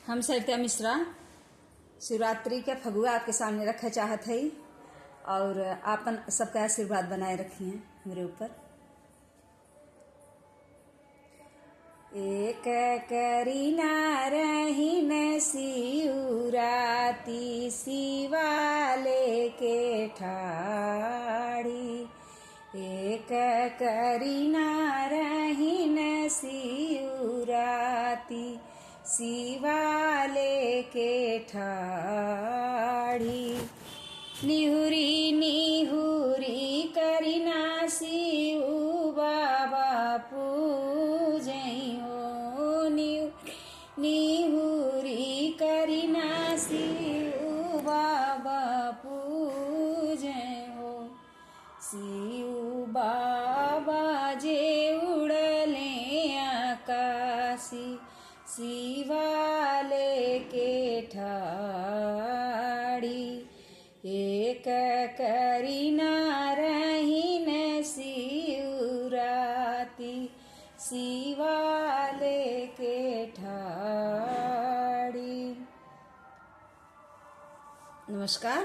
हम सरिता मिश्रा शिवरात्रि के फगुआ आपके सामने रखे चाहत हई और आपन सबका आशीर्वाद बनाए रखिए मेरे ऊपर। एक करीना रहीन शिवराती शिवाले के ठाड़ी, एक करीना रहीन शिवराती शिवाले के ठाड़ी। निहुरी निहुरी करीना शिव बाबा पूजइयो, निहुरी करीना शिव बाबा पूजइयो। शिव बाबा जे उड़ले आकाशी शिवाले के ठाड़ी, एक करीना रहीन शिवराती शिवाले के ठाड़ी। नमस्कार।